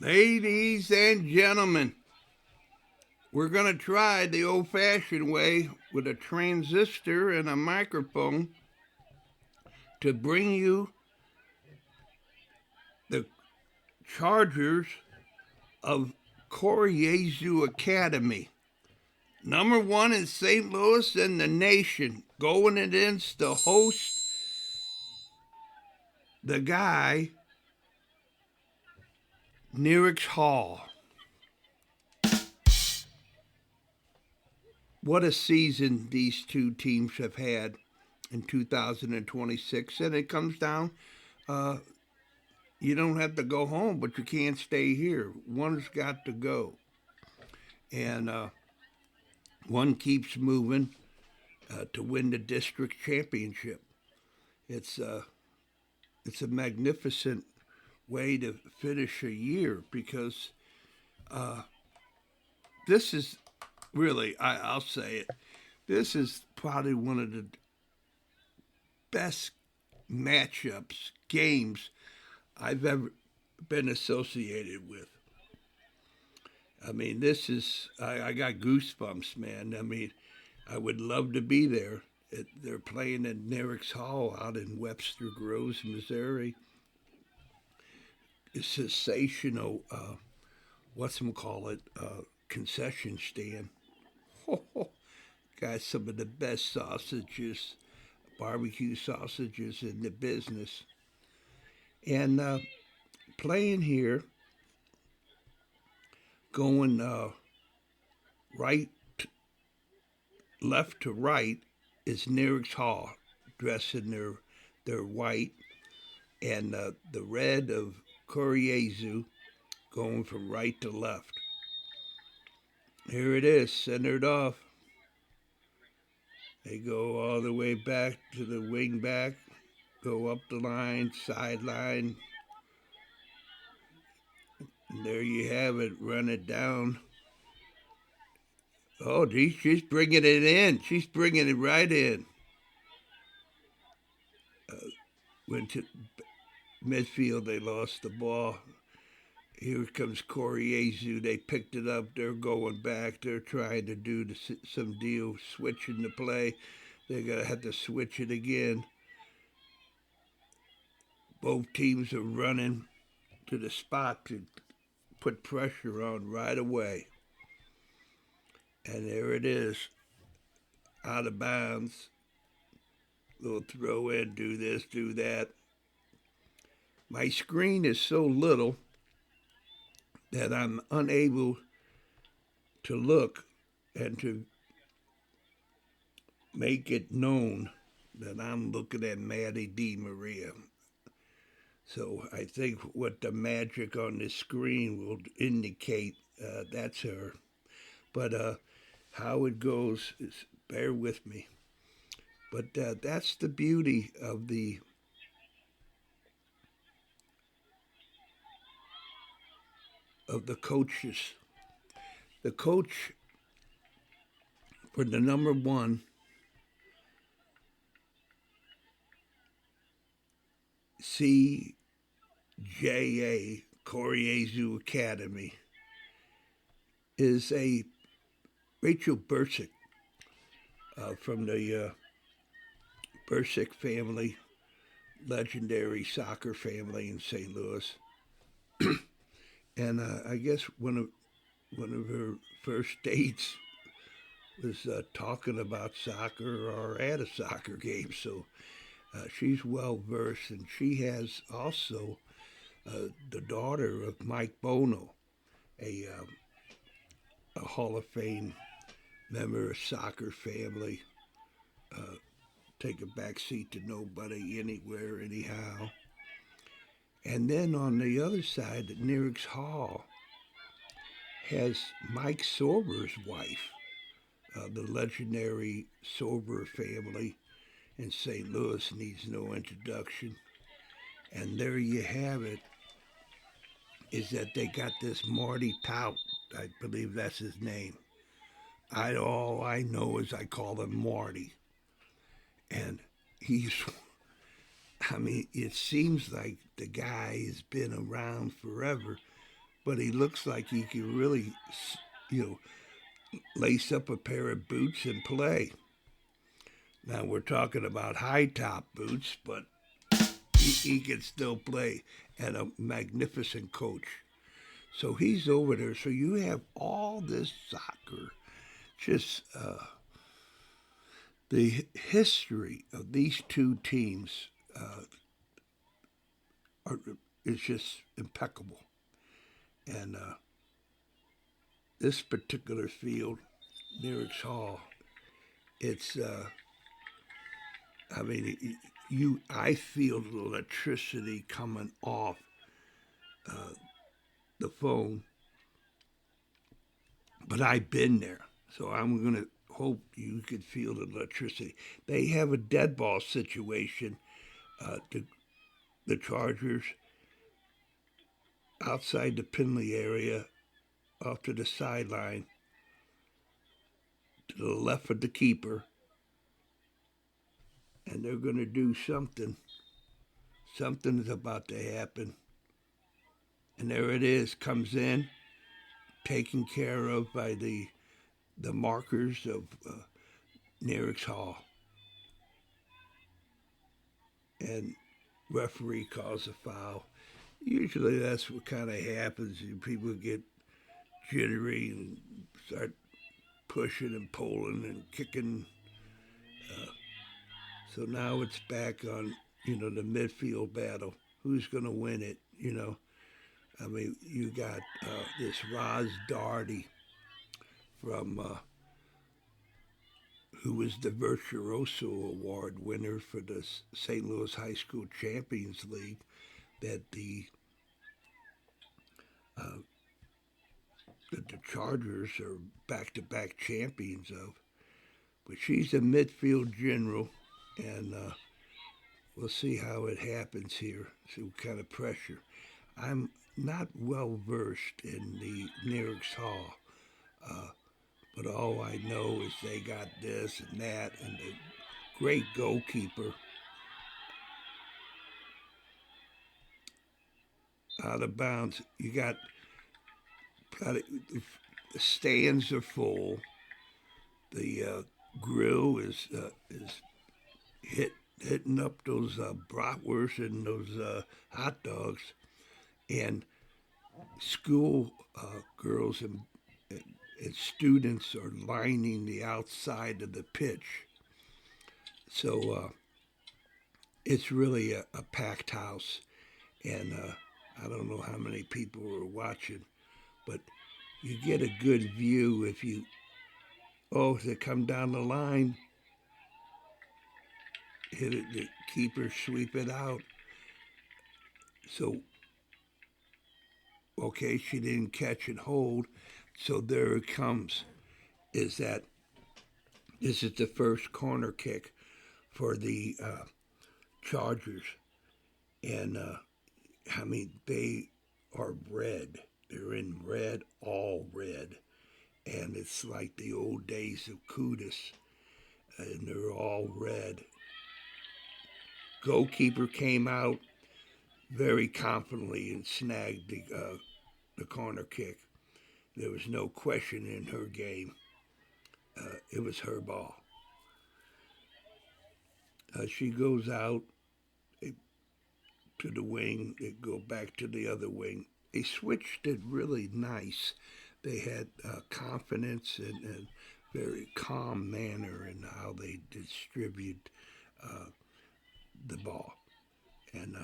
Ladies and gentlemen, we're going to try the old fashioned way with a transistor and a microphone to bring you the Chargers of Jesu Academy. Number one in St. Louis and the nation, going against the host, the guy, Nerinx Hall. What a season these two teams have had in 2026. And it comes down, you don't have to go home, but you can't stay here. One's got to go. And one keeps moving to win the district championship. It's it's a magnificent way to finish a year because this is really, I'll say it, this is probably one of the best matchups, games I've ever been associated with. I mean, this is, I got goosebumps, man. I mean, I would love to be there. They're playing at Nerinx Hall out in Webster Groves, Missouri. It's a sensational, concession stand. Got some of the best sausages, barbecue sausages in the business. And playing here, going right, left to right, is Nerinx Hall, dressed in their white, and the red of Jesu going from right to left. Here it is, centered off. They go all the way back to the wing back, go up the line, sideline. And there you have it, run it down. Oh, geez, she's bringing it in. She's bringing it right in. Went to midfield, they lost the ball. Here comes Jesu. They picked it up. They're going back. They're trying to do some deal, switching the play. They're going to have to switch it again. Both teams are running to the spot to put pressure on right away. And there it is, out of bounds. Little throw in, do this, do that. My screen is so little that I'm unable to look and to make it known that I'm looking at Maddie Di Maria. So I think what the magic on the screen will indicate, that's her. But how it goes is, bear with me. But that's the beauty of the coaches. The coach for the number one CJA Jesu Academy is a Rachel Bursick from the Bursick family, legendary soccer family in St. Louis. And I guess one of her first dates was talking about soccer or at a soccer game. So she's well versed, and she has also the daughter of Mike Bono, a Hall of Fame member of soccer family. Take a back seat to nobody, anywhere, anyhow. And then on the other side, at Nerinx Hall, has Mike Sorber's wife, the legendary Sorber family in St. Louis needs no introduction. And there you have it, is that they got this Marty Tout, I believe that's his name. All I know is I call him Marty. And it seems like the guy has been around forever, but he looks like he can really, you know, lace up a pair of boots and play. Now we're talking about high top boots, but he can still play, and a magnificent coach. So he's over there. So you have all this soccer, just the history of these two teams are, is just impeccable. And this particular field, Nerinx Hall, it's I mean, I feel the electricity coming off uh, the phone, but I've been there, so I'm gonna hope you could feel the electricity. They have a dead ball situation. The Chargers outside the Pinley area, off to the sideline, to the left of the keeper, and they're gonna do something. Something is about to happen. And there it is, comes in, taken care of by the markers of Nerinx Hall. And referee calls a foul. Usually that's what kind of happens. People get jittery and start pushing and pulling and kicking. So now it's back on, the midfield battle. Who's going to win it, I mean, you got this Roz Darty from who was the Virtuoso Award winner for the St. Louis High School Champions League that uh, the Chargers are back-to-back champions of. But she's a midfield general, and we'll see how it happens here, see what kind of pressure. I'm not well versed in the Nerinx Hall, but all I know is they got this and that, and the great goalkeeper out of bounds. You got the stands are full. The grill is hitting up those bratwursts and those hot dogs, and school girls and students are lining the outside of the pitch. So it's really a packed house, and I don't know how many people are watching, but you get a good view if they come down the line, hit it, the keeper sweep it out. So, okay, she didn't catch and hold, so there it comes. This is the first corner kick for the Chargers, and I mean they are red. They're in red, all red, and it's like the old days of Kudus, and they're all red. Goalkeeper came out very confidently and snagged the corner kick. There was no question in her game. It was her ball. She goes out to the wing. They go back to the other wing. They switched it really nice. They had confidence and very calm manner in how they distribute the ball. And,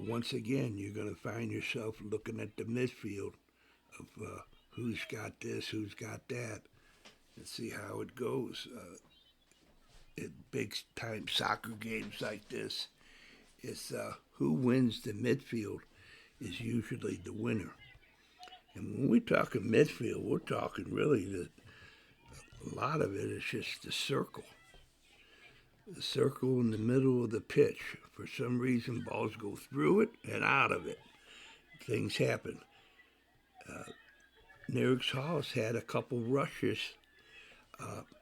once again, you're going to find yourself looking at the midfield of who's got this, who's got that, and see how it goes. At big time soccer games like this, it's who wins the midfield is usually the winner. And when we're talking midfield, we're talking really a lot of it is just the circle. The circle in the middle of the pitch. For some reason, balls go through it and out of it. Things happen. Nerinx Hall's had a couple rushes,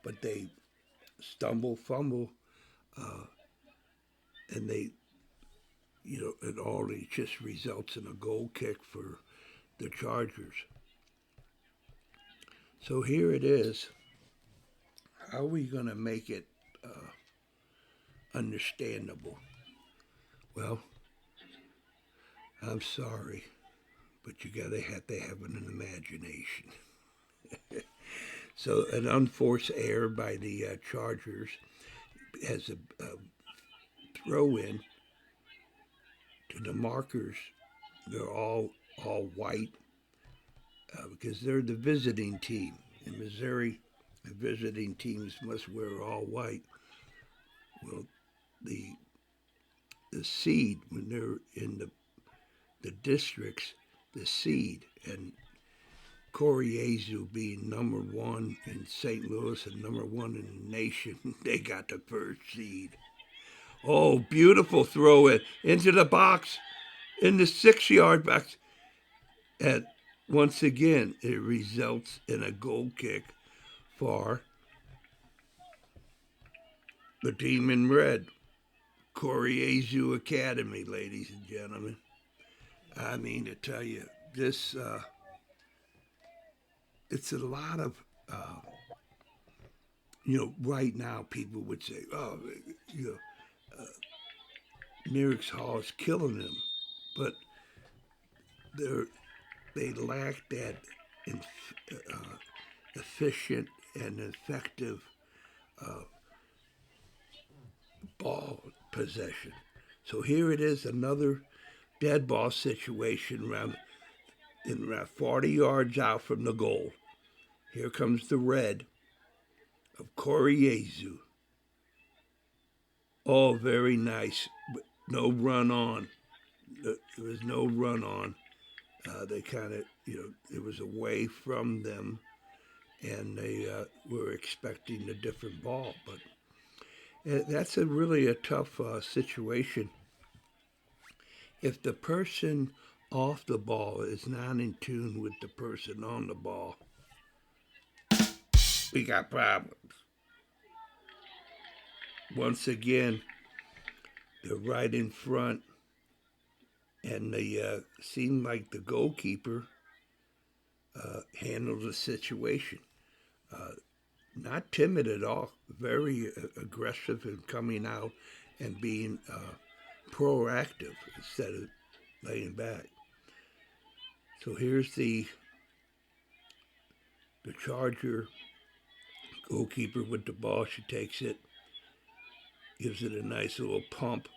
but they stumble, fumble, and it all just results in a goal kick for the Chargers. So here it is. How are we going to make it understandable? Well, I'm sorry, but you gotta have to have an imagination. So an unforced error by the Chargers has a throw in to the markers. They're all white because they're the visiting team. In Missouri, the visiting teams must wear all white. Well, the seed, when they're in the districts, the seed, and Jesu being number one in St. Louis and number one in the nation, they got the first seed. Oh, beautiful throw in into the box, in the 6-yard box. And once again, it results in a goal kick for the team in red, Jesu Academy, ladies and gentlemen. I mean, to tell you, this, it's a lot of, right now people would say, oh, Nerinx Hall is killing them. But they lack that efficient and effective ball possession. So here it is, another dead ball situation around 40 yards out from the goal. Here comes the red of Jesu. Oh, very nice. No run on. There was no run on. They kind of, it was away from them, and they were expecting a different ball. But that's really a tough situation. If the person off the ball is not in tune with the person on the ball, we got problems. Once again, they're right in front, and they seem like the goalkeeper handled the situation. Not timid at all, very aggressive in coming out and being proactive instead of laying back. So here's the Charger goalkeeper with the ball. She takes it, gives it a nice little punt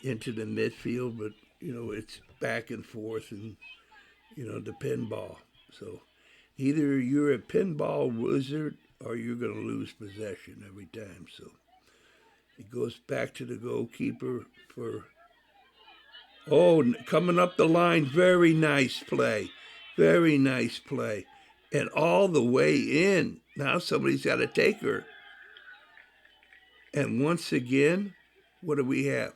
into the midfield, but it's back and forth, and the pinball. So either you're a pinball wizard or you're going to lose possession every time. So it goes back to the goalkeeper for, coming up the line. Very nice play. Very nice play. And all the way in. Now somebody's got to take her. And once again, what do we have?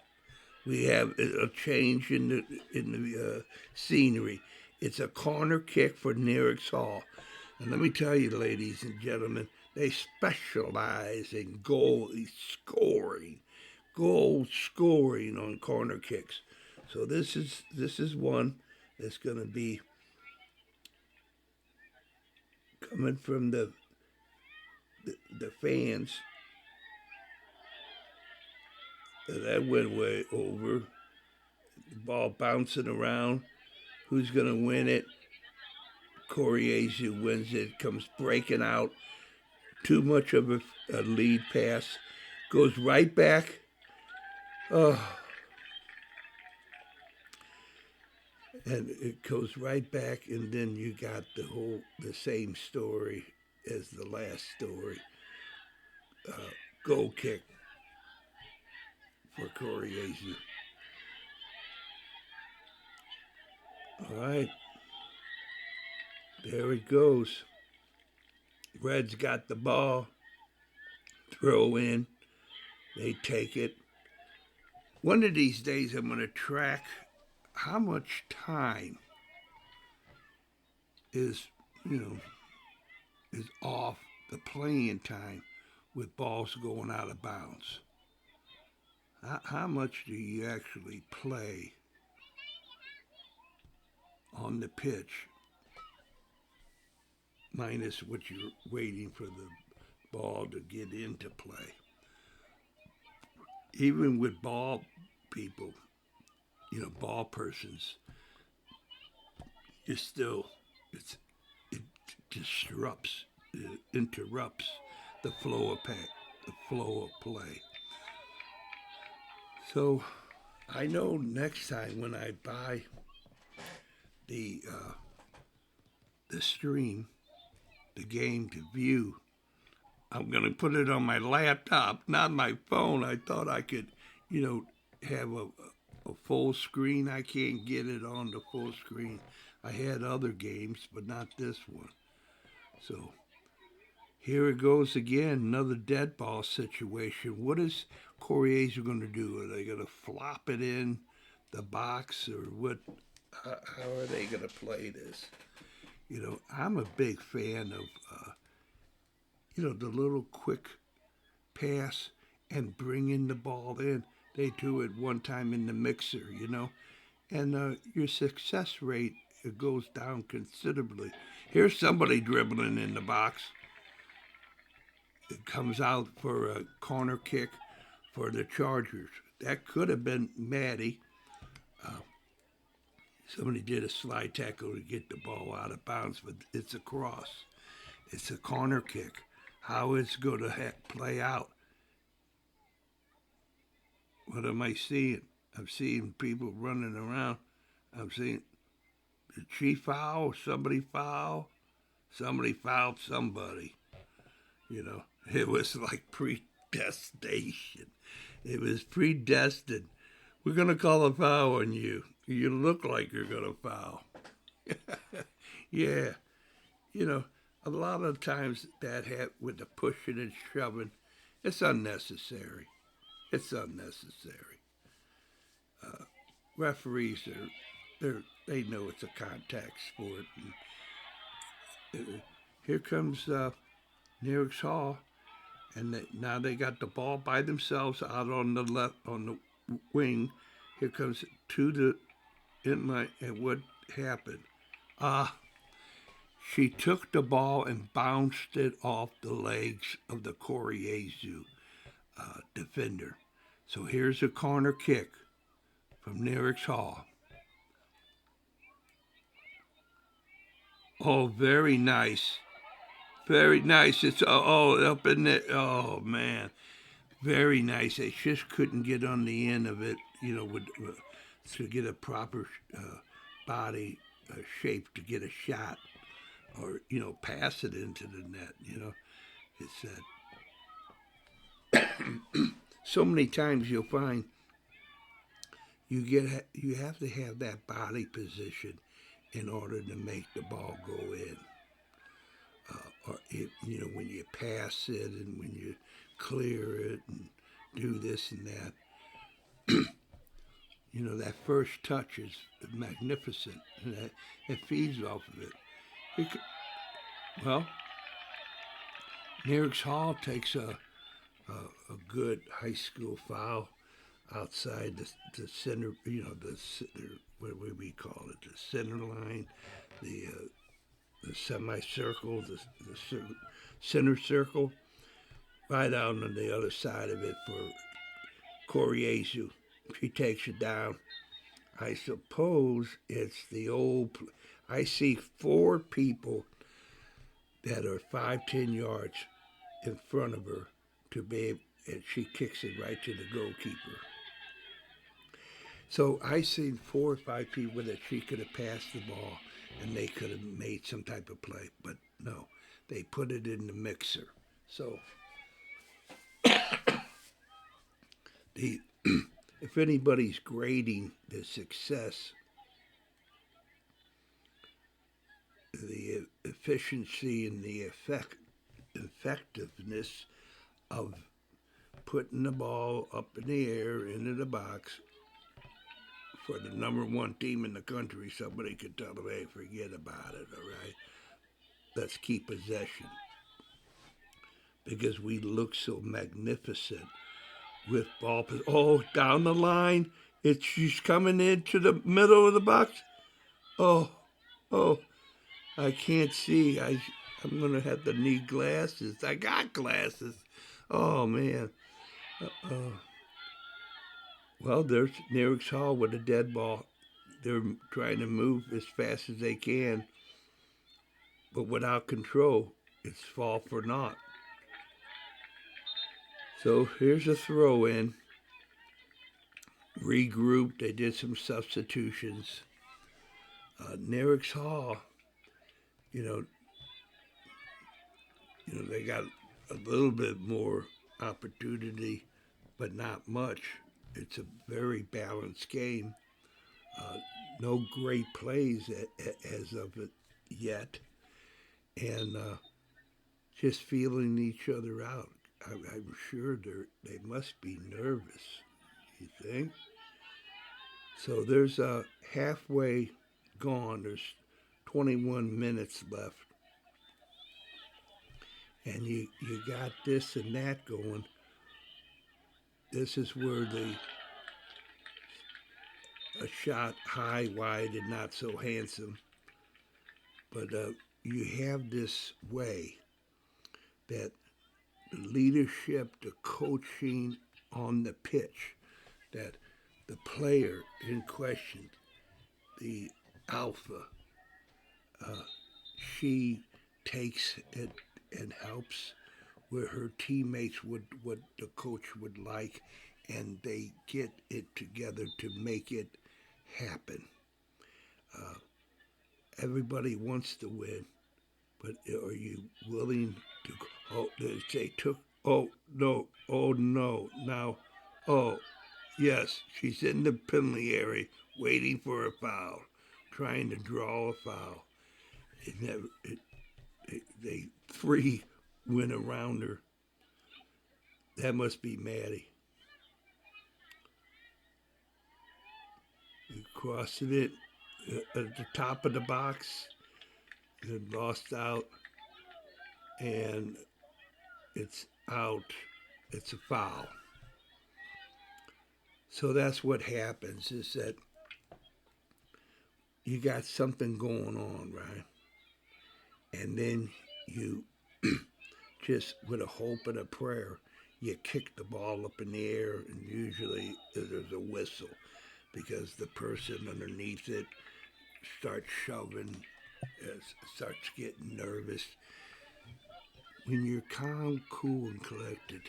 We have a change in the scenery. It's a corner kick for Nerinx Hall. And let me tell you, ladies and gentlemen, they specialize in goal scoring on corner kicks. So this is one that's going to be coming from the fans. That went way over. The ball bouncing around. Who's going to win it? Jesu wins it, comes breaking out. Too much of a lead pass. Goes right back. Oh. And it goes right back, and then you got the same story as the last story. Goal kick for Jesu. All right. There it goes. Red's got the ball. Throw in. They take it. One of these days I'm going to track how much time is off the playing time with balls going out of bounds. How much do you actually play on the pitch, minus what you're waiting for the ball to get into play? Even with ball people, ball persons, it's still, it disrupts, it interrupts the flow of play. So I know next time when I buy the stream, the game to view, I'm gonna put it on my laptop, not my phone. I thought I could, have a full screen. I can't get it on the full screen. I had other games, but not this one. So here it goes again, another dead ball situation. What is Coriezo going to do? Are they going to flop it in the box, or what? How are they going to play this? I'm a big fan of, the little quick pass and bringing the ball in. They do it one time in the mixer, and your success rate, it goes down considerably. Here's somebody dribbling in the box. It comes out for a corner kick for the Chargers. That could have been Maddie. Somebody did a slide tackle to get the ball out of bounds, but it's a cross. It's a corner kick. How it's going to play out? What am I seeing? I'm seeing people running around. I'm seeing, did she foul? Somebody foul? Somebody fouled somebody. It was like predestination. It was predestined. We're going to call a foul on you. You look like you're going to foul. Yeah. A lot of times that with the pushing and shoving, it's unnecessary. It's unnecessary. Referees, they know it's a contact sport. And, here comes Nerinx Hall, and now they got the ball by themselves out on the left, on the wing. Here comes to the inline, and what happened? She took the ball and bounced it off the legs of the Coriezo defender. So here's a corner kick from Nerinx Hall. Oh, very nice. Very nice. It's up in there. Oh, man. Very nice. They just couldn't get on the end of it, to get a proper body shape to get a shot, or, pass it into the net, It's that. So many times you'll find you have to have that body position in order to make the ball go in. Or when you pass it and when you clear it and do this and that. That first touch is magnificent, and it feeds off of it. Well, Nerinx Hall takes a good high school foul outside the center, what do we call it, the center line, the semicircle, the center circle, right out on the other side of it for Coriezo. She takes it down. I suppose it's the old. I see 4 people that are 5-10 yards in front of her to be able, and she kicks it right to the goalkeeper. So I seen 4 or 5 people that she could have passed the ball and they could have made some type of play, but no, they put it in the mixer. So if anybody's grading the success, the efficiency and the effectiveness of putting the ball up in the air into the box for the number 1 team in the country, somebody could tell them, hey, forget about it, all right? Let's keep possession. Because we look so magnificent with ball. Oh, down the line. She's coming into the middle of the box. Oh, oh, I can't see. I'm gonna have to need glasses. I got glasses. Oh man. Uh, well, there's Nerinx Hall with a dead ball. They're trying to move as fast as they can, but without control, it's fall for naught. So here's a throw in. Regrouped. They did some substitutions. Nerinx Hall, you know, they got a little bit more opportunity, but not much. It's a very balanced game. Uh, no great plays as of it yet, and just feeling each other out. I'm sure they must be nervous. You think? So there's a halfway gone. There's 21 minutes left, and you got this and that going. This is where a shot high, wide, and not so handsome. But you have this way that the leadership, the coaching on the pitch, that the player in question, the alpha, she takes it and helps where her teammates would what the coach would like, and they get it together to make it happen. Uh, Everybody wants to win, but are you willing to? Oh, they took. Oh no! Oh no! Now, oh yes, she's in the penalty area waiting for a foul, trying to draw a foul. It never. They three went around her. That must be Maddie. You crossing it at the top of the box, and lost out, and it's out. It's a foul. So that's what happens is that you got something going on, right? And then you just, with a hope and a prayer, you kick the ball up in the air, and usually there's a whistle because the person underneath it starts shoving, starts getting nervous. When you're calm, cool, and collected,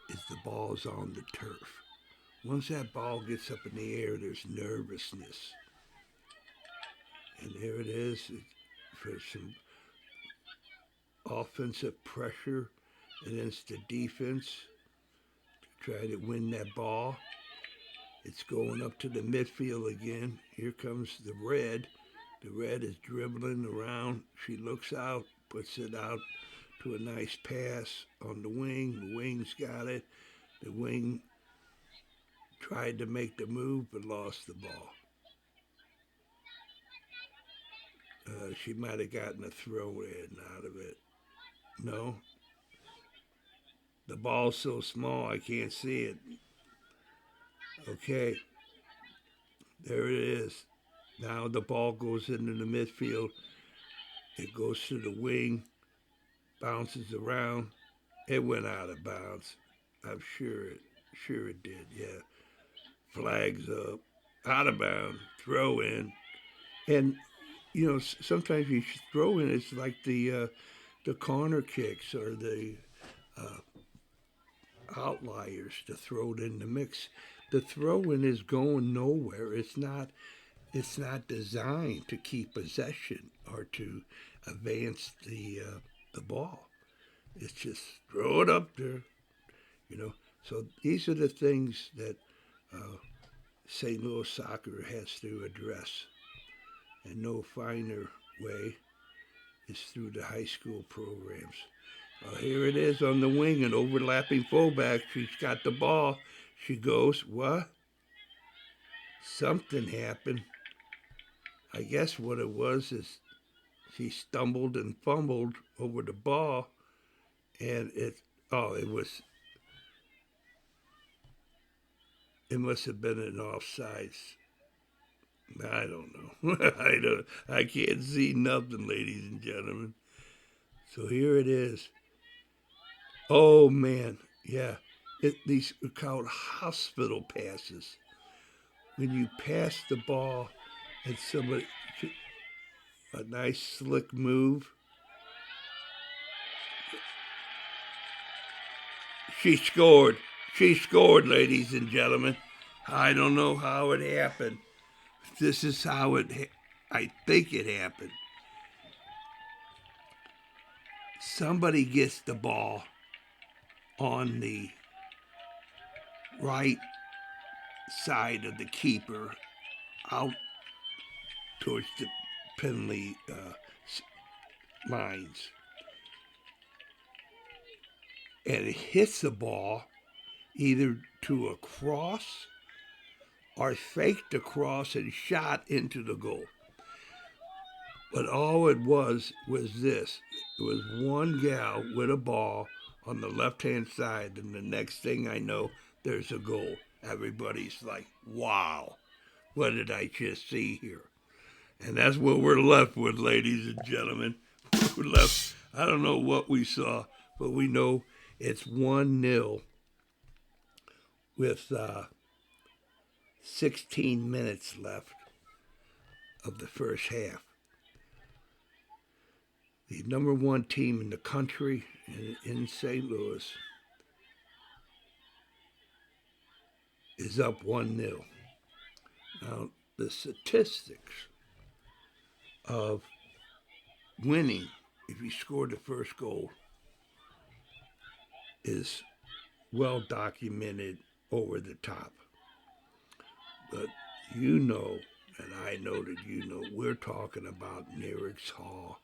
is the ball's on the turf. Once that ball gets up in the air, there's nervousness. And there it is for some offensive pressure against the defense to try to win that ball. It's going up to the midfield again. Here comes the red. The red is dribbling around. She looks out, puts it out to a nice pass on the wing. The wing's got it. The wing tried to make the move but lost the ball. She might have gotten a throw in out of it. No. The ball's so small I can't see it. Okay. There it is. Now the ball goes into the midfield. It goes to the wing, bounces around. It went out of bounds. I'm sure it did, yeah. Flags up, out of bounds, throw in. And, sometimes you throw in, it's like the corner kicks or the uh, outliers to throw it in the mix. The throw in is going nowhere. It's not designed to keep possession or to advance the ball. It's just throw it up there. So these are the things that St. Louis soccer has to address, and no finer way is through the high school programs. Here it is on the wing, an overlapping fullback. She's got the ball. She goes, what? Something happened. I guess what it was is she stumbled and fumbled over the ball, and it was It must have been an offsides. I don't know. I can't see nothing, ladies and gentlemen. So here it is. Oh man, yeah. These are called hospital passes. When you pass the ball and somebody, a nice slick move. She scored. She scored, ladies and gentlemen. I don't know how it happened. This is how I think it happened. Somebody gets the ball on the right side of the keeper out towards the penalty lines. And it hits the ball either to a cross or faked a cross and shot into the goal. But all it was this. It was one gal with a ball on the left-hand side, and the next thing I know, there's a goal. Everybody's like, wow, what did I just see here? And that's what we're left with, ladies and gentlemen. We're left, I don't know what we saw, but we know it's 1-0 with 16 minutes left of the first half. The number one team in the country in St. Louis is up 1-0. Now, the statistics of winning, if you score the first goal, is well documented over the top. But you know, and I know that you know, we're talking about Nerinx Hall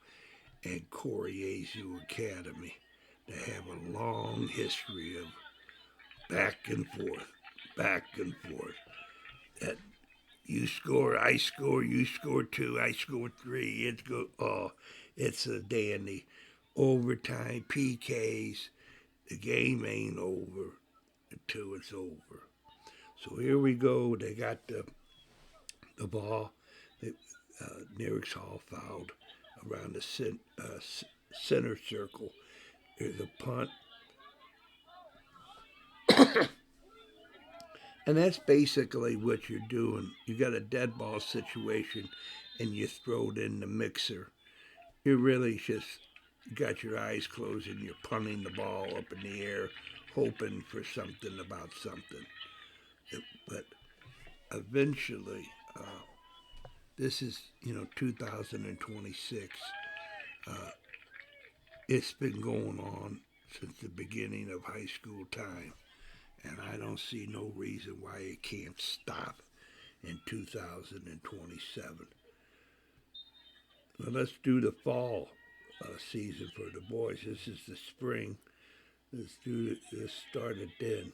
and Jesu Academy that have a long history of back and forth. That you score, I score, you score 2, I score 3. It's a dandy. Overtime, PKs. The game ain't over until it's over. So here we go. They got the ball. Nerinx Hall fouled around the center circle. There's a punt. And that's basically what you're doing. You got a dead ball situation and you throw it in the mixer. You really just got your eyes closed and you're punting the ball up in the air, hoping for something about something. But eventually, this is, 2026. It's been going on since the beginning of high school time. And I don't see no reason why it can't stop in 2027. Well, let's do the fall season for the boys. This is the spring. Let's start it then.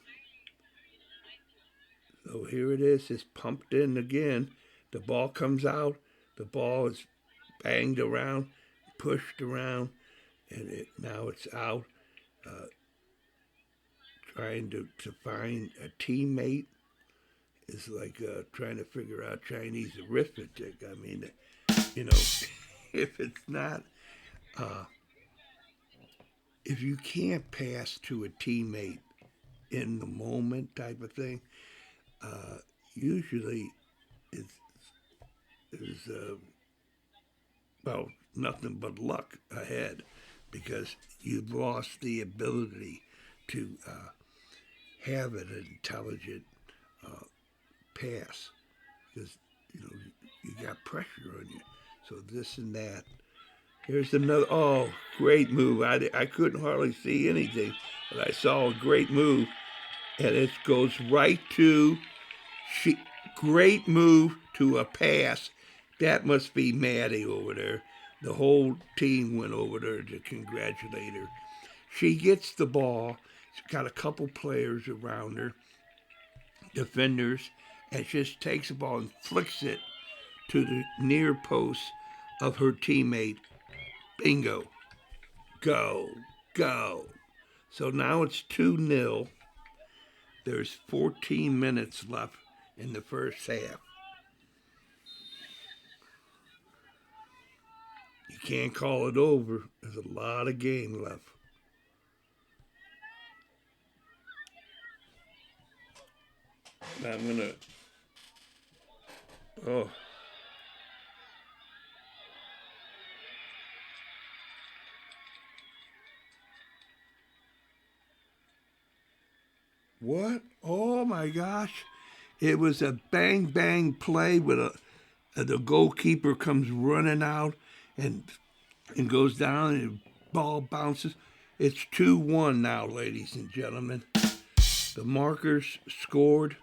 So here it is. It's pumped in again. The ball comes out. The ball is banged around, pushed around, and now it's out. Trying to find a teammate is like trying to figure out Chinese arithmetic. I mean, if it's not, if you can't pass to a teammate in the moment type of thing, usually there's nothing but luck ahead because you've lost the ability to have an intelligent pass because you got pressure on you. So this and that. Here's another. Oh, great move! I couldn't hardly see anything, but I saw a great move, and it goes right to. Great move to a pass. That must be Maddie over there. The whole team went over there to congratulate her. She gets the ball. She's got a couple players around her, defenders, and just takes the ball and flicks it to the near post of her teammate. Bingo. Go. So now it's 2-0. There's 14 minutes left in the first half. You can't call it over. There's a lot of game left. I'm gonna. Oh. What? Oh my gosh. It was a bang bang play with the goalkeeper comes running out and goes down and the ball bounces. It's 2-1 now, ladies and gentlemen. The Markers scored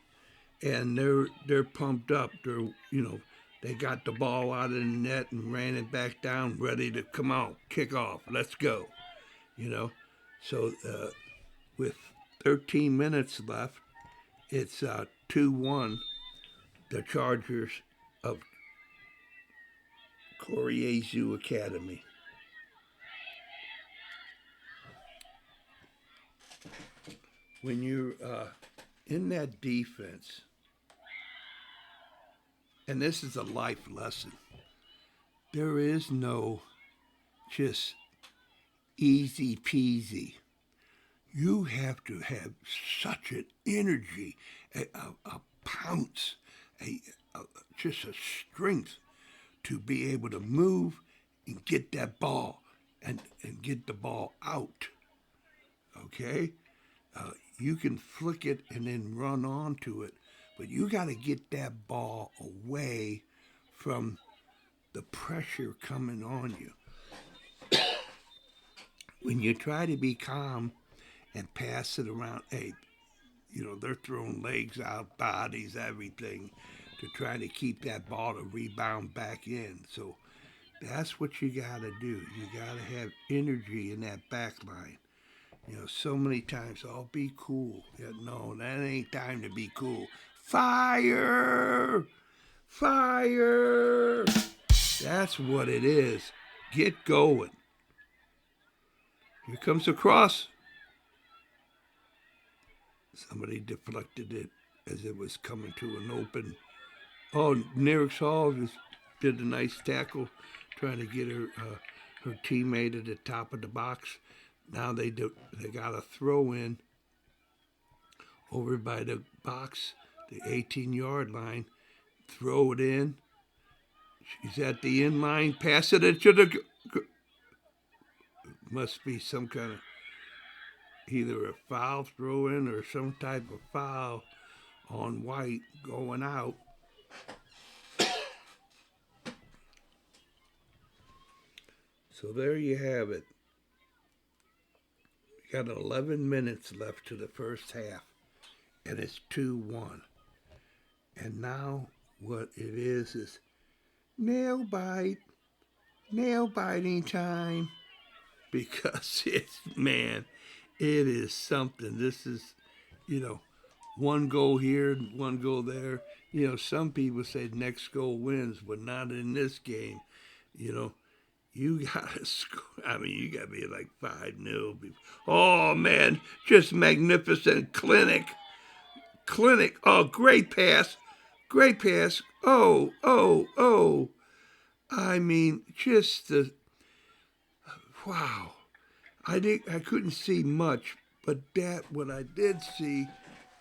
and they're pumped up. They got the ball out of the net and ran it back down, ready to come out, kick off. Let's go. So with 13 minutes left, it's 2-1. The Chargers of Jesu Academy. When you're in that defense, and this is a life lesson, there is no just easy peasy. You have to have such an energy, a pounce, just a strength to be able to move and get that ball and get the ball out. Okay? You can flick it and then run onto it, but you got to get that ball away from the pressure coming on you. When you try to be calm and pass it around, they're throwing legs out, bodies, everything to try to keep that ball to rebound back in. So that's what you got to do. You got to have energy in that back line. So many times, oh, be cool. Yeah, no, that ain't time to be cool. Fire! Fire! That's what it is. Get going. Here comes the cross. Somebody deflected it as it was coming to an open. Oh, Nerinx Hall did a nice tackle, trying to get her teammate at the top of the box. Now they got a throw in over by the box, the 18-yard line. Throw it in. She's at the end line. Pass it into the. Must be some kind of either a foul throw in or some type of foul on White going out. So there you have it. We got 11 minutes left to the first half, and it's 2-1. And now what it is nail biting time, because it is something. This is, one goal here, one goal there. Some people say next goal wins, but not in this game. You gotta score. You gotta be like 5-0. Oh man, just magnificent clinic. Oh, great pass. Oh. Just the wow. I couldn't see much, but what I did see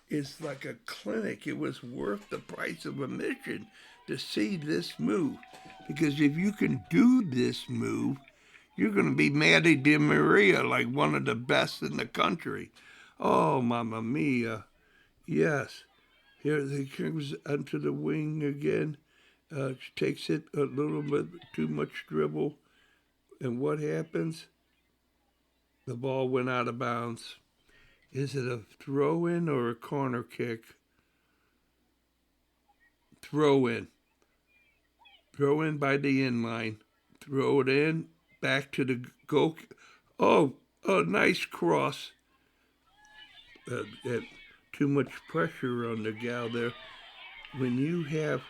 is like a clinic. It was worth the price of admission to see this move. Because if you can do this move, you're going to be Maddie DeMaria, like one of the best in the country. Oh, mamma mia. Yes. Here he comes onto the wing again. Takes it a little bit too much dribble. And what happens? The ball went out of bounds. Is it a throw-in or a corner kick? Throw-in. Throw-in by the end line. Throw it in. Back to the goal. Oh, nice cross. Too much pressure on the gal there. When you have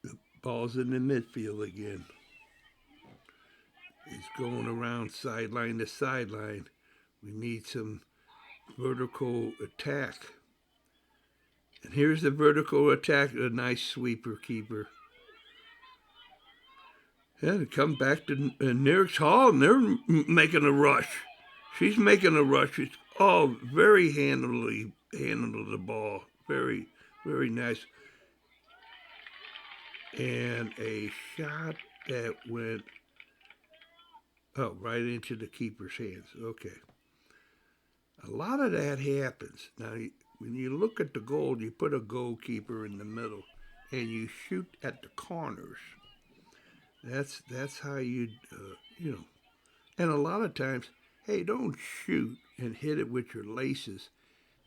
the ball's in the midfield again. He's going around sideline to sideline. We need some vertical attack. And here's the vertical attack, a nice sweeper keeper. Yeah, they come back to Nerinx Hall, and they're making a rush. She's making a rush. It's all very handily handled the ball. Very, very nice. And a shot that went, right into the keeper's hands. Okay. A lot of that happens. Now, when you look at the goal, you put a goalkeeper in the middle, and you shoot at the corners. That's how you, And a lot of times, hey, don't shoot and hit it with your laces.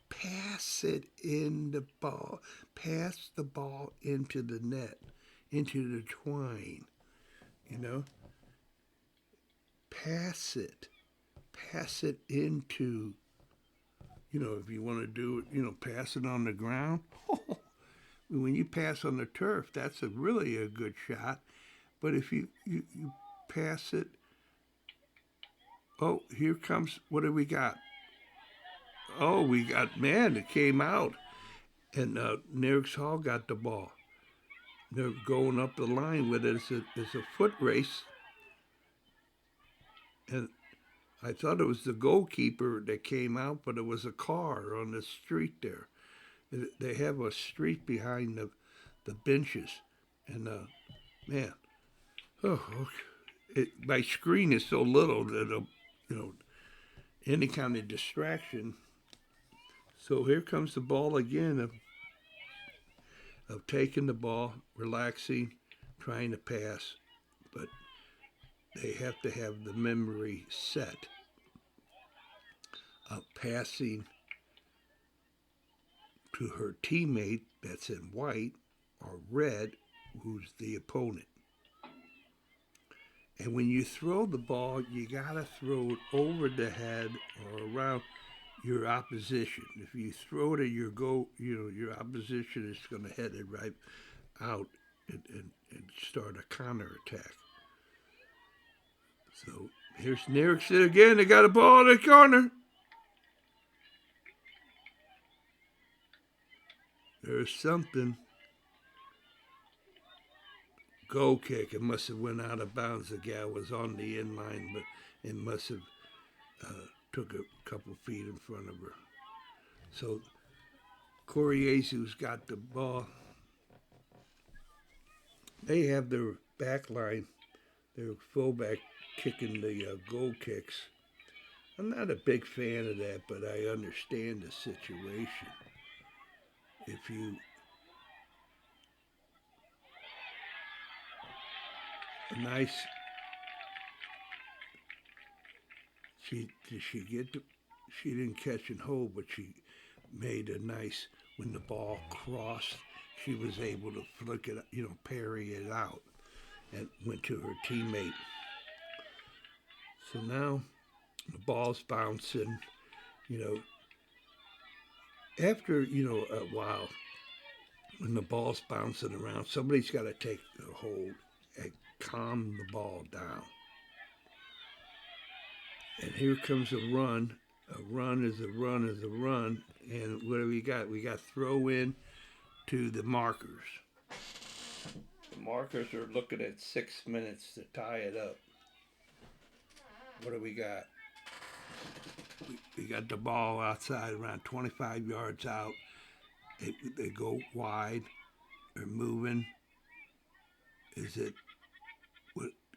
Pass it in the ball. Pass the ball into the net, into the twine. Pass it. Pass it into, if you want to do it, pass it on the ground. When you pass on the turf, that's really a good shot. But if you pass it, here comes, what do we got? We got, it came out. And Nerinx Hall got the ball. They're going up the line with it. It's a foot race. And I thought it was the goalkeeper that came out, but it was a car on the street there. They have a street behind the benches. And, my screen is so little that, any kind of distraction. So here comes the ball again of taking the ball, relaxing, trying to pass. But they have to have the memory set of passing to her teammate that's in white or red, who's the opponent. And when you throw the ball, you gotta throw it over the head or around your opposition. If you throw it at your your opposition is going to head it right out and start a counterattack. So here's Nerinx again. They got a ball in the corner. There's something. Goal kick. It must have went out of bounds. The gal was on the end line, but it must have took a couple feet in front of her. So Jesu's got the ball. They have their back line, their fullback kicking the goal kicks. I'm not a big fan of that, but I understand the situation. If you she didn't catch and hold, but she made a nice, when the ball crossed, she was able to flick it, parry it out and went to her teammate. So now the ball's bouncing, after, a while, when the ball's bouncing around, somebody's got to take a hold and calm the ball down. And here comes a run. A run is a run is a run. And what do we got? We got throw in to the markers. The markers are looking at 6 minutes to tie it up. What do we got? We got the ball outside around 25 yards out. They go wide. They're moving. Is it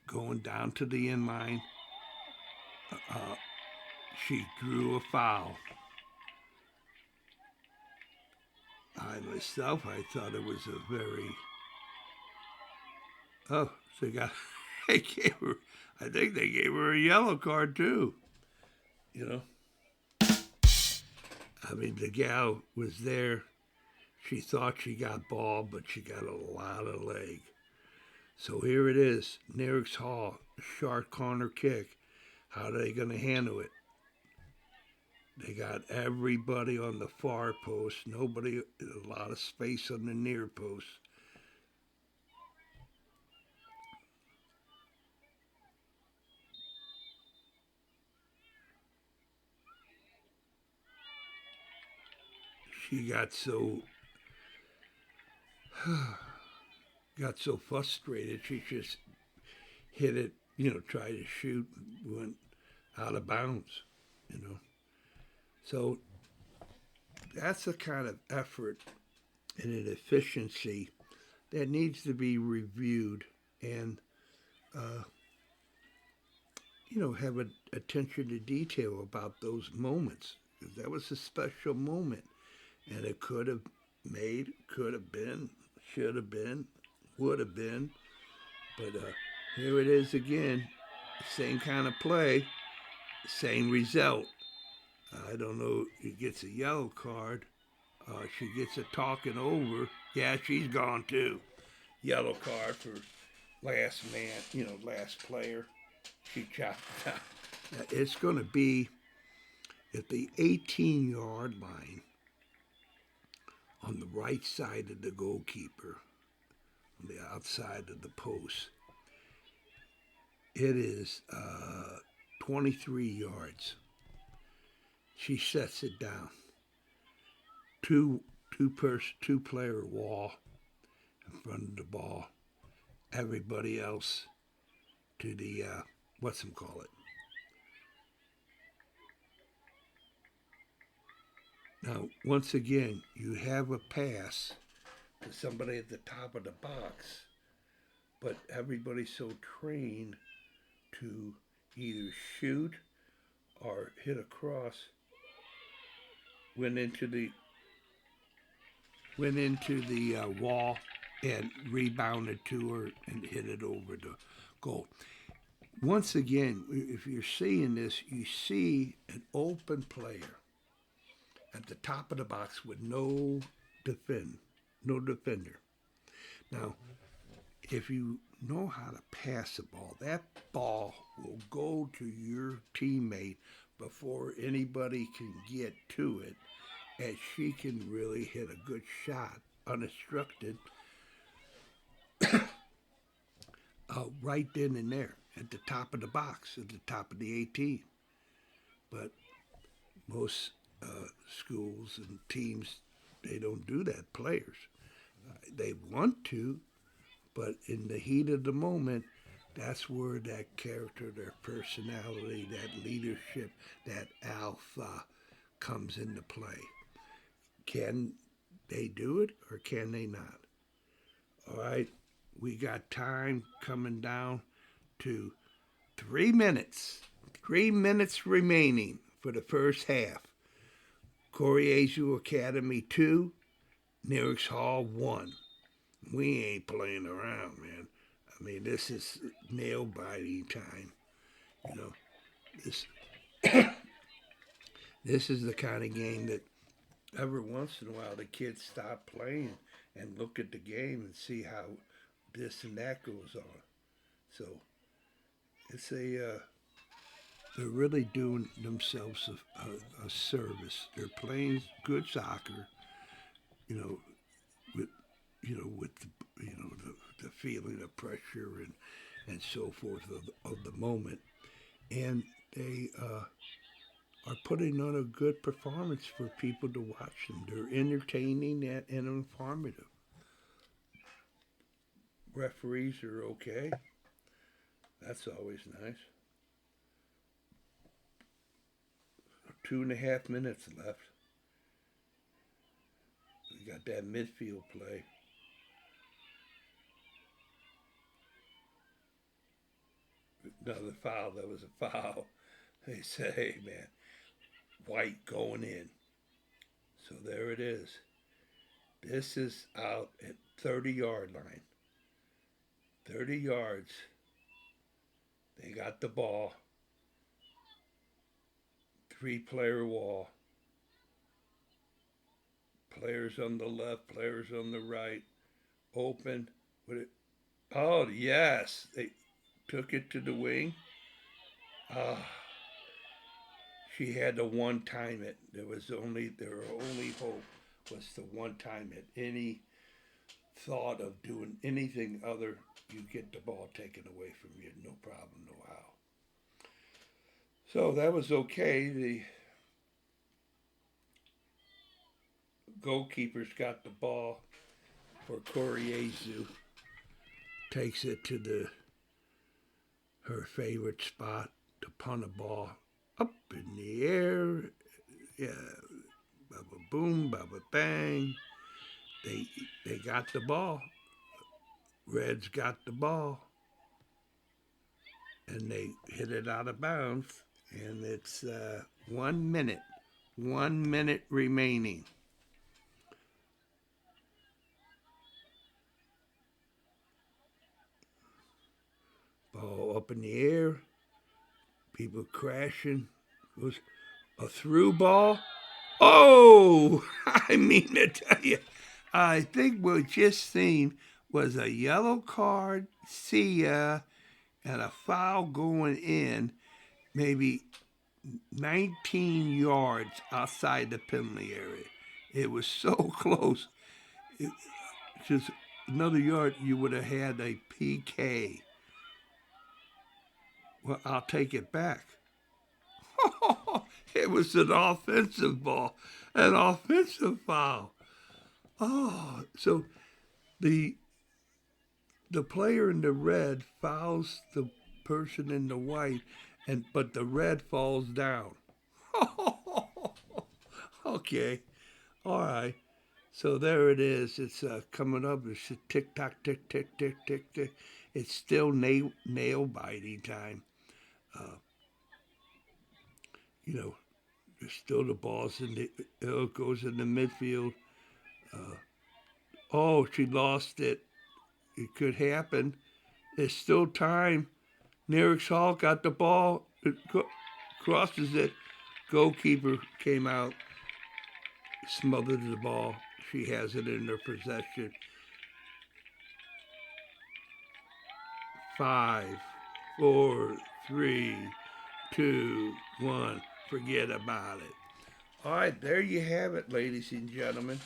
going down to the end line? She drew a foul. I thought it was a very... I think they gave her a yellow card too. I mean, the gal was there. She thought she got ball, but she got a lot of leg. So here it is, Nerinx Hall, sharp corner kick. How are they going to handle it? They got everybody on the far post, a lot of space on the near post. she got so frustrated she just hit it, tried to shoot, went out of bounds, you know. So that's the kind of effort and an efficiency that needs to be reviewed and, uh, have an attention to detail about those moments. That was a special moment, and it could have made, could have been, should have been, would have been. But here it is again, same kind of play, same result. I don't know. He gets a yellow card. She gets a talking over. Yeah, she's gone too. Yellow card for last man, last player. She chopped it down. Now, it's going to be at the 18-yard line on the right side of the goalkeeper, on the outside of the post. It is 23 yards. She sets it down. Two player wall in front of the ball. Everybody else to the whatchamacallit. Now, once again, you have a pass to somebody at the top of the box, but everybody's so trained to either shoot or hit across, went into the wall and rebounded to her and hit it over the goal. Once again, if you're seeing this, you see an open player at the top of the box with no defender. Now, if you know how to pass the ball, that ball will go to your teammate before anybody can get to it, and she can really hit a good shot uninstructed right then and there at the top of the box, at the top of the 18. But most schools and teams, they don't do that, players. They want to, but in the heat of the moment, that's where that character, their personality, that leadership, that alpha comes into play. Can they do it or can they not? All right, we got time coming down to 3 minutes. 3 minutes remaining for the first half. Jesu Academy 2, Nerinx Hall 1. We ain't playing around, man. I mean, this is nail-biting time. This is the kind of game that every once in a while the kids stop playing and look at the game and see how this and that goes on. So it's they're really doing themselves a service. They're playing good soccer, with the feeling of pressure and so forth of the moment, and they are putting on a good performance for people to watch them. They're entertaining and informative. Referees are okay. That's always nice. 2.5 minutes left. We got that midfield play. Another foul. That was a foul. They said, hey, man, white going in. So there it is. This is out at 30-yard line. 30 yards. They got the ball. 3-player wall. Players on the left, players on the right. Open. Oh, yes. They took it to the wing. She had to one-time it. Their only hope was to one-time it. Any thought of doing anything other, you get the ball taken away from you. No problem, no how. So that was okay. goalkeeper's got the ball for Jesu. Takes it to her favorite spot to punt a ball up in the air. Yeah, baba boom, baba bang. They got the ball. Reds got the ball, and they hit it out of bounds. And it's 1 minute. 1 minute remaining. Ball up in the air. People crashing. It was a through ball. Oh, I mean to tell you, I think what we just seen was a yellow card, see ya, and a foul going in, maybe 19 yards outside the penalty area. It was so close. Just another yard, you would have had a PK. Well, I'll take it back. It was an offensive ball, an offensive foul. Oh, so the player in the red fouls the person in the white, but the red falls down. Okay, all right. So there it is. It's coming up. It's tick tock, tick tick tick tick tick. It's still nail biting time. You know, there's still the balls in the. It goes in the midfield. Oh, she lost it. It could happen. There's still time. Nerinx Hall got the ball. It crosses it. Goalkeeper came out, smothered the ball. She has it in her possession. 5, 4, 3, 2, 1. Forget about it. All right, there you have it, ladies and gentlemen.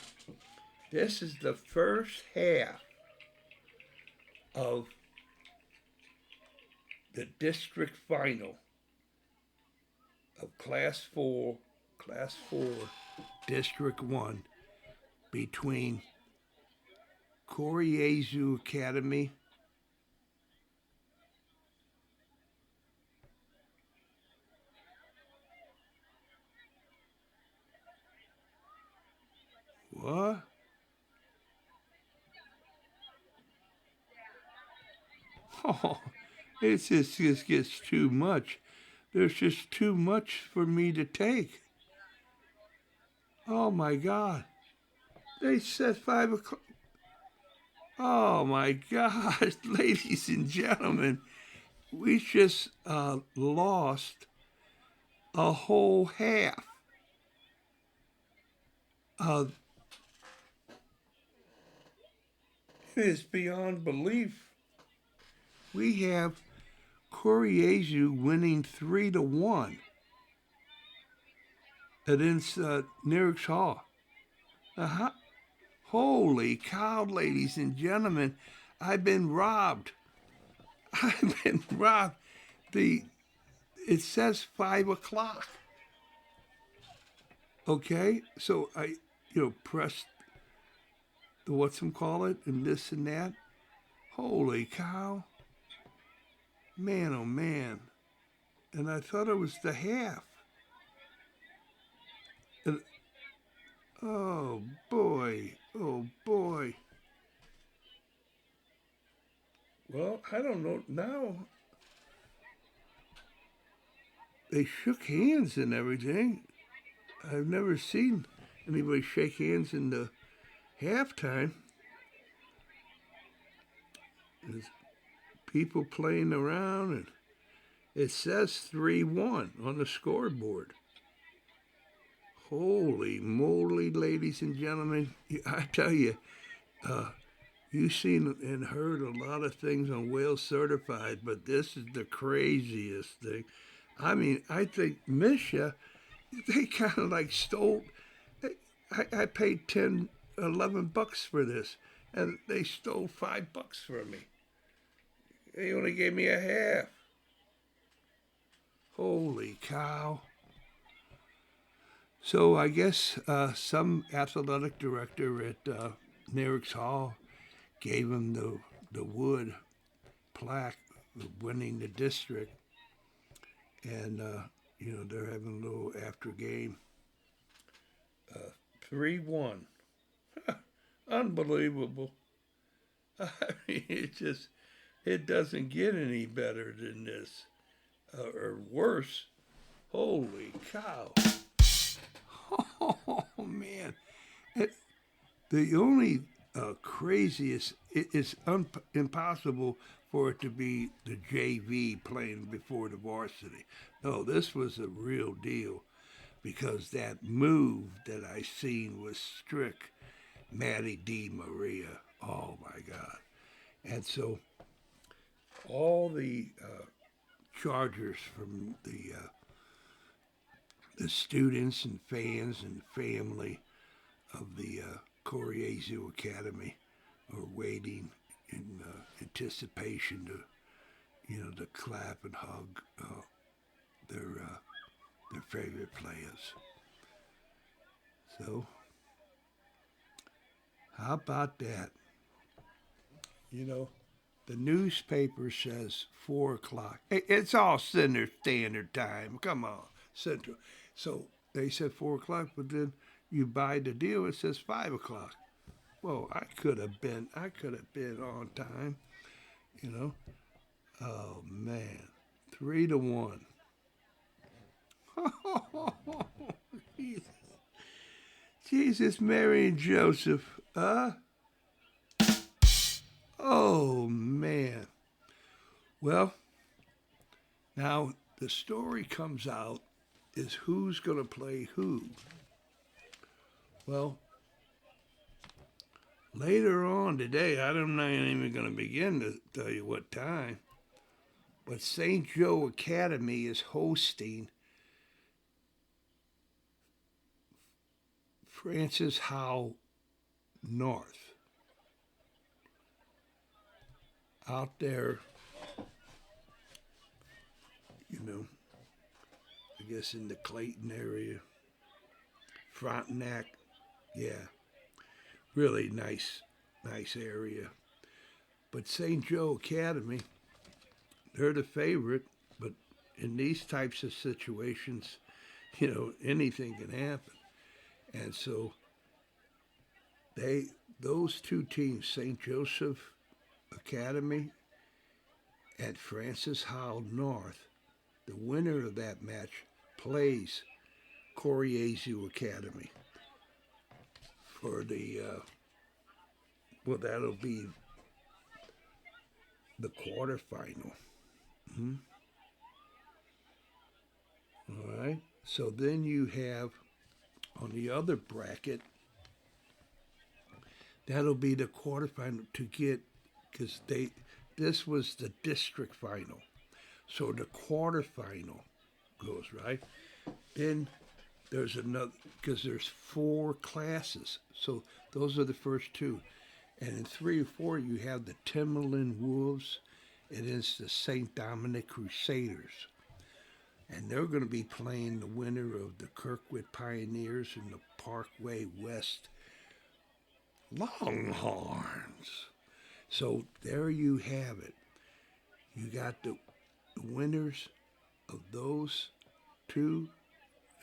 This is the first half of the district final of Class 4, District 1, between Jesu Academy what? Oh, it just gets too much. There's just too much for me to take. Oh my God. They said 5 o'clock. Oh my God, ladies and gentlemen, we just lost a whole half. It is beyond belief. We have Jesu winning 3-1 against Nerinx Hall. Uh-huh. Holy cow, ladies and gentlemen, I've been robbed. I've been robbed. It says 5 o'clock. Okay, so I pressed the whatchamacallit and this and that. Holy cow. Man, oh man. And I thought it was the half. And, oh boy. Oh boy. Well, I don't know. Now they shook hands and everything. I've never seen anybody shake hands in the halftime. There's people playing around, and it says 3-1 on the scoreboard. Holy moly, ladies and gentlemen. I tell you, you've seen and heard a lot of things on Whale Certified, but this is the craziest thing. I mean, I think Misha, they kind of like stole. I paid 10, 11 bucks for this, and they stole $5 from me. They only gave me a half. Holy cow. So I guess some athletic director at Nerinx Hall gave him the wood plaque of winning the district, and they're having a little after game. 3-1. Unbelievable. I mean, it doesn't get any better than this, or worse. Holy cow. Oh, man. It, the only craziest, it's impossible for it to be the JV playing before the varsity. No, this was a real deal because that move that I seen was strict Matty D. Maria. Oh, my God. And so all the chargers from the students and fans and family of the Jesu Academy are waiting in anticipation to clap and hug their favorite players. So, how about that? The newspaper says 4 o'clock. It's all Center Standard Time. Come on, Central. So they said 4 o'clock, but then you buy the deal. It says 5 o'clock. Well, I could have been on time. Oh man, 3-1. Jesus, Mary, and Joseph. Oh man. Well, now the story comes out is who's going to play who. Well, later on today, I'm not even going to begin to tell you what time, but St. Joe Academy is hosting Francis Howell North out there, I guess in the Clayton area, Frontenac, yeah, really nice area. But St. Joe Academy, they're the favorite, but in these types of situations, anything can happen. And so those two teams, St. Joseph Academy and Francis Howell North, the winner of that match plays Jesu Academy for the that'll be the quarterfinal. Mm-hmm. All right. So then you have on the other bracket, that'll be the quarterfinal to get, because this was the district final. So the quarterfinal goes, right? Then there's another, because there's 4 classes. So those are the first 2. And in 3 or 4, you have the Timberland Wolves, and it's the St. Dominic Crusaders. And they're going to be playing the winner of the Kirkwood Pioneers and the Parkway West Longhorns. So there you have it. You got the winners of those 2,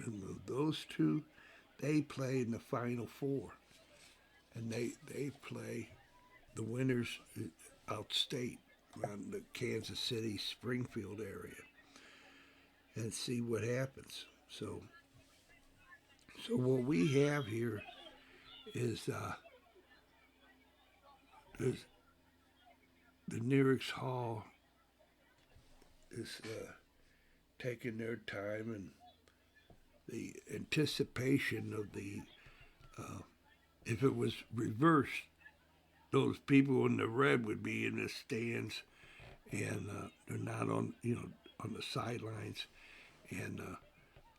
and those 2, they play in the Final 4. And they play the winners outstate around the Kansas City, Springfield area, and see what happens. So what we have here is the Nerinx Hall is taking their time, and the anticipation of the if it was reversed, those people in the red would be in the stands, and they're not on on the sidelines, and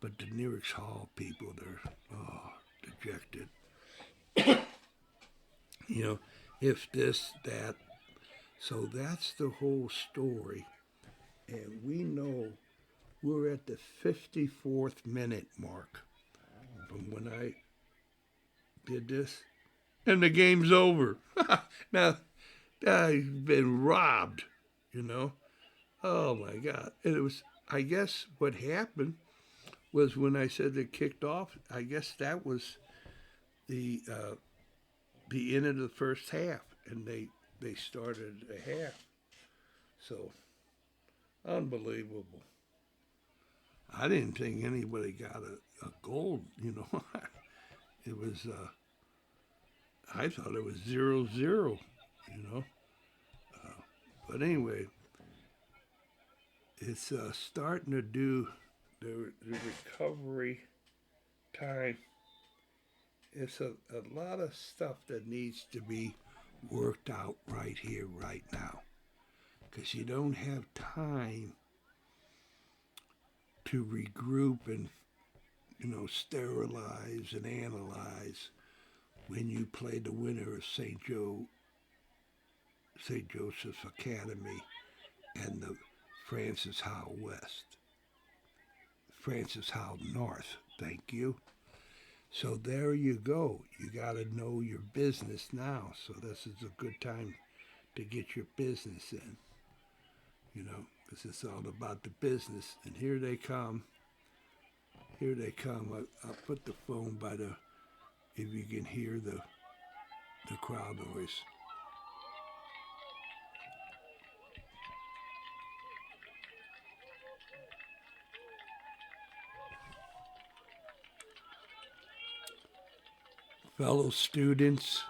but the Nerinx Hall people, they're dejected. If this, that. So that's the whole story. And we know we're at the 54th minute mark. happened when I did this, and the game's over. Now, I've been robbed, you know. Oh my God. And it was, I guess what happened was when I said it kicked off, I guess that was the uh, the end of the first half, and they started a half. So unbelievable. I didn't think anybody got a gold. It was. I thought it was 0-0. You know. But anyway, it's starting to do the recovery time. It's a lot of stuff that needs to be worked out right here, right now, because you don't have time to regroup and sterilize and analyze when you play the winner of St. Joseph's Academy and the Francis Howell West, Francis Howell North. Thank you. So there you go. You got to know your business now. So this is a good time to get your business in, because it's all about the business. And here they come. Here they come. I'll put the phone by if you can hear the crowd noise. Fellow students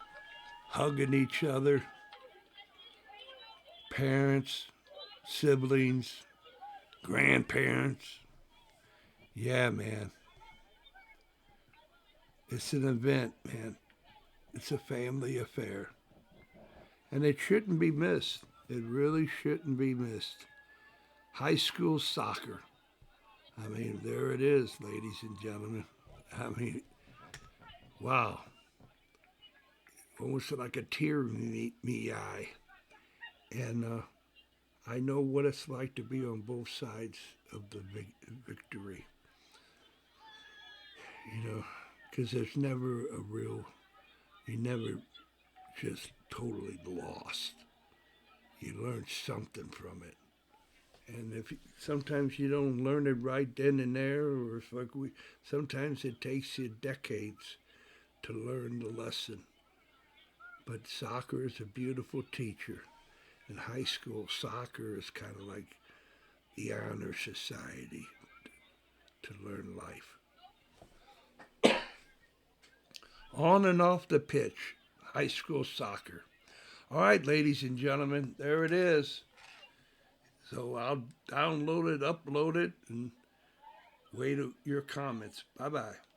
hugging each other, parents, siblings, grandparents. Yeah, man. It's an event, man. It's a family affair. And it shouldn't be missed. It really shouldn't be missed. High school soccer. I mean, there it is, ladies and gentlemen. I mean, wow. Almost like a tear in me eye. And I know what it's like to be on both sides of the victory. Because there's never you never just totally lost. You learn something from it. And sometimes you don't learn it right then and there, or it's like sometimes it takes you decades to learn the lesson. But soccer is a beautiful teacher. And high school soccer is kind of like the honor society to learn life. On and off the pitch, high school soccer. All right, ladies and gentlemen, there it is. So I'll download it, upload it, and wait your comments. Bye-bye.